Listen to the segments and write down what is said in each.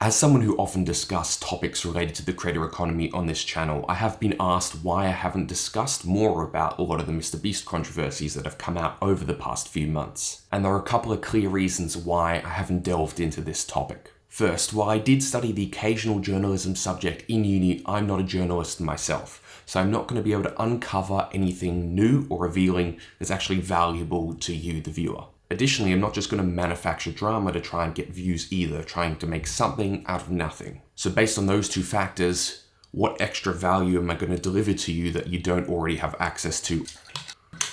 As someone who often discusses topics related to the creator economy on this channel, I have been asked why I haven't discussed more about a lot of the MrBeast controversies that have come out over the past few months. And there are a couple of clear reasons why I haven't delved into this topic. First, while I did study the occasional journalism subject in uni, I'm not a journalist myself, so I'm not going to be able to uncover anything new or revealing that's actually valuable to you, the viewer. Additionally, I'm not just going to manufacture drama to try and get views either, trying to make something out of nothing. So based on those two factors, what extra value am I going to deliver to you that you don't already have access to?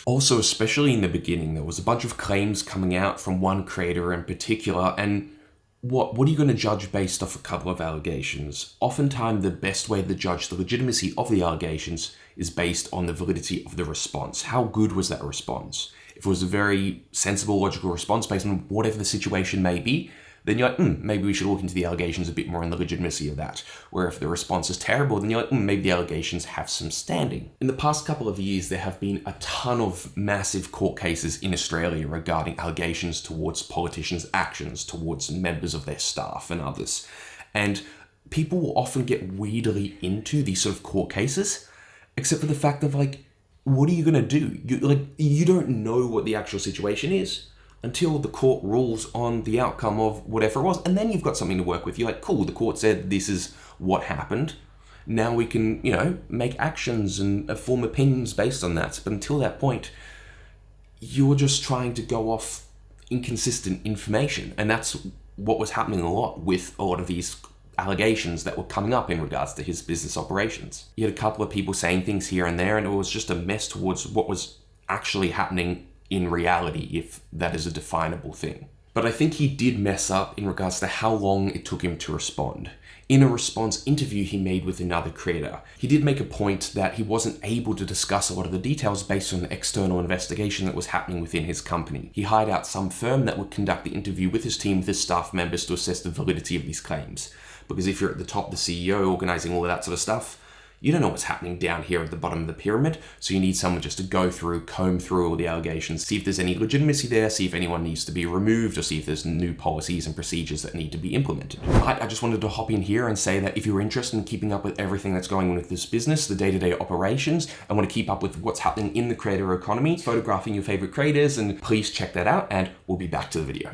Also, especially in the beginning, there was a bunch of claims coming out from one creator in particular, and what are you going to judge based off a couple of allegations? Oftentimes, the best way to judge the legitimacy of the allegations is based on the validity of the response. How good was that response? If it was a very sensible, logical response based on whatever the situation may be, then you're like, maybe we should look into the allegations a bit more and the legitimacy of that. Where if the response is terrible, then you're like, maybe the allegations have some standing. In the past couple of years, there have been a ton of massive court cases in Australia regarding allegations towards politicians' actions, towards members of their staff and others. And people will often get weirdly into these sort of court cases, except for the fact of like, what are you going to do? You don't know what the actual situation is until the court rules on the outcome of whatever it was. And then you've got something to work with. You're like, cool, the court said this is what happened. Now we can, make actions and form opinions based on that. But until that point, you're just trying to go off inconsistent information. And that's what was happening a lot with a lot of these allegations that were coming up in regards to his business operations. You had a couple of people saying things here and there, and it was just a mess towards what was actually happening in reality, if that is a definable thing. But I think he did mess up in regards to how long it took him to respond. In a response interview he made with another creator, he did make a point that he wasn't able to discuss a lot of the details based on the external investigation that was happening within his company. He hired out some firm that would conduct the interview with his team, with his staff members, to assess the validity of these claims. Because if you're at the top, the CEO, organizing all of that sort of stuff, you don't know what's happening down here at the bottom of the pyramid, so you need someone just to go through, comb through all the allegations, see if there's any legitimacy there, see if anyone needs to be removed, or see if there's new policies and procedures that need to be implemented. I just wanted to hop in here and say that if you're interested in keeping up with everything that's going on with this business, the day-to-day operations, and want to keep up with what's happening in the creator economy, photographing your favorite creators, and please check that out, and we'll be back to the video.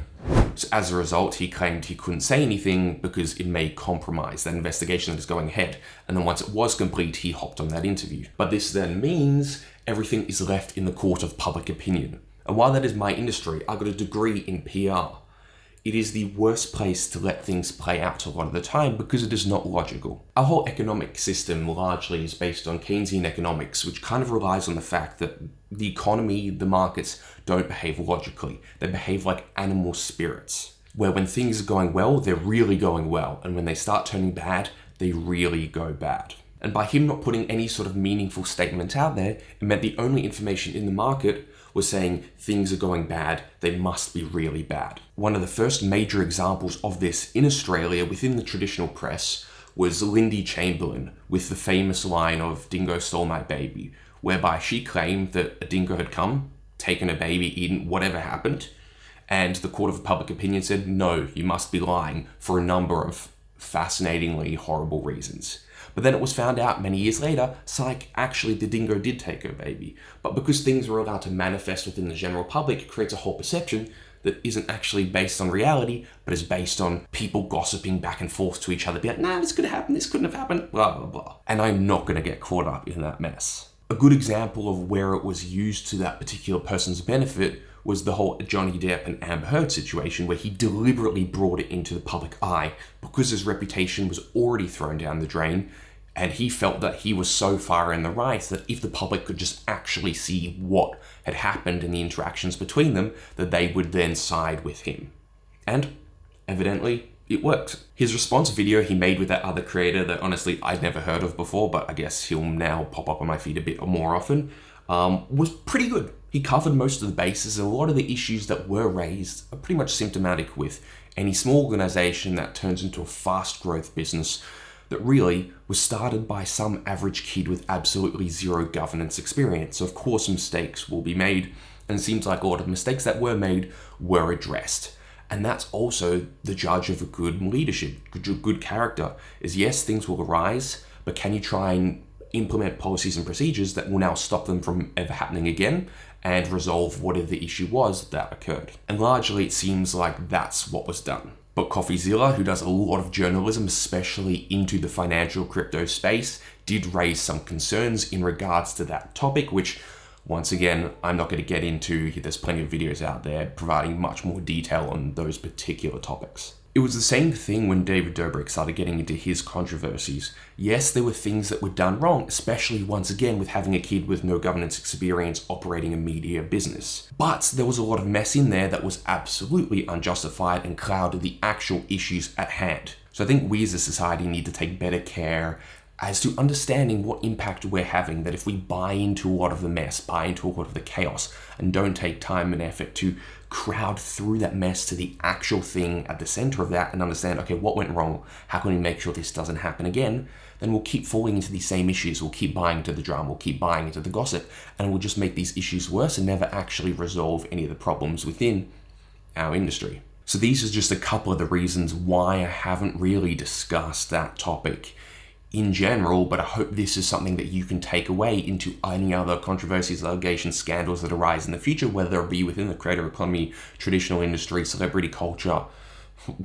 So as a result, he claimed he couldn't say anything because it may compromise that investigation that is going ahead. And then once it was complete, he hopped on that interview. But this then means everything is left in the court of public opinion. And while that is my industry, I got a degree in PR. It is the worst place to let things play out a lot of the time because it is not logical. Our whole economic system largely is based on Keynesian economics, which kind of relies on the fact that the economy, the markets, don't behave logically. They behave like animal spirits, where when things are going well, they're really going well, and when they start turning bad, they really go bad. And by him not putting any sort of meaningful statement out there, it meant the only information in the market was saying things are going bad, they must be really bad. One of the first major examples of this in Australia within the traditional press was Lindy Chamberlain with the famous line of "Dingo stole my baby," whereby she claimed that a dingo had come, taken her baby, eaten whatever happened, and the court of public opinion said, no, you must be lying for a number of fascinatingly horrible reasons. But then it was found out many years later, psych, actually the dingo did take her baby. But because things were allowed to manifest within the general public, it creates a whole perception that isn't actually based on reality, but is based on people gossiping back and forth to each other, be like, nah, this could have happened, this couldn't have happened, blah, blah, blah. And I'm not going to get caught up in that mess. A good example of where it was used to that particular person's benefit was the whole Johnny Depp and Amber Heard situation, where he deliberately brought it into the public eye because his reputation was already thrown down the drain, and he felt that he was so far in the right that if the public could just actually see what had happened in the interactions between them, that they would then side with him. And evidently, it worked. His response video he made with that other creator that honestly I'd never heard of before, but I guess he'll now pop up on my feed a bit more often, was pretty good. He covered most of the bases, and a lot of the issues that were raised are pretty much symptomatic with any small organization that turns into a fast growth business that really was started by some average kid with absolutely zero governance experience. So of course mistakes will be made, and it seems like a lot of mistakes that were made were addressed. And that's also the judge of a good leadership, good character, is yes, things will arise, but can you try and implement policies and procedures that will now stop them from ever happening again and resolve whatever the issue was that occurred? And largely it seems like that's what was done. But CoffeeZilla, who does a lot of journalism, especially into the financial crypto space, did raise some concerns in regards to that topic, which once again, I'm not going to get into. There's plenty of videos out there providing much more detail on those particular topics. It was the same thing when David Dobrik started getting into his controversies. Yes, there were things that were done wrong, especially once again with having a kid with no governance experience operating a media business. But there was a lot of mess in there that was absolutely unjustified and clouded the actual issues at hand. So I think we as a society need to take better care as to understanding what impact we're having, that if we buy into a lot of the mess, buy into a lot of the chaos, and don't take time and effort to crowd through that mess to the actual thing at the center of that and understand, okay, what went wrong? How can we make sure this doesn't happen again? Then we'll keep falling into these same issues. We'll keep buying into the drama, we'll keep buying into the gossip, and we'll just make these issues worse and never actually resolve any of the problems within our industry. So these are just a couple of the reasons why I haven't really discussed that topic in general, but I hope this is something that you can take away into any other controversies, allegations, scandals that arise in the future, whether it be within the creator economy, traditional industry, celebrity culture,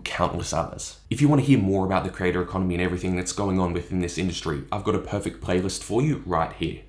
countless others. If you want to hear more about the creator economy and everything that's going on within this industry, I've got a perfect playlist for you right here.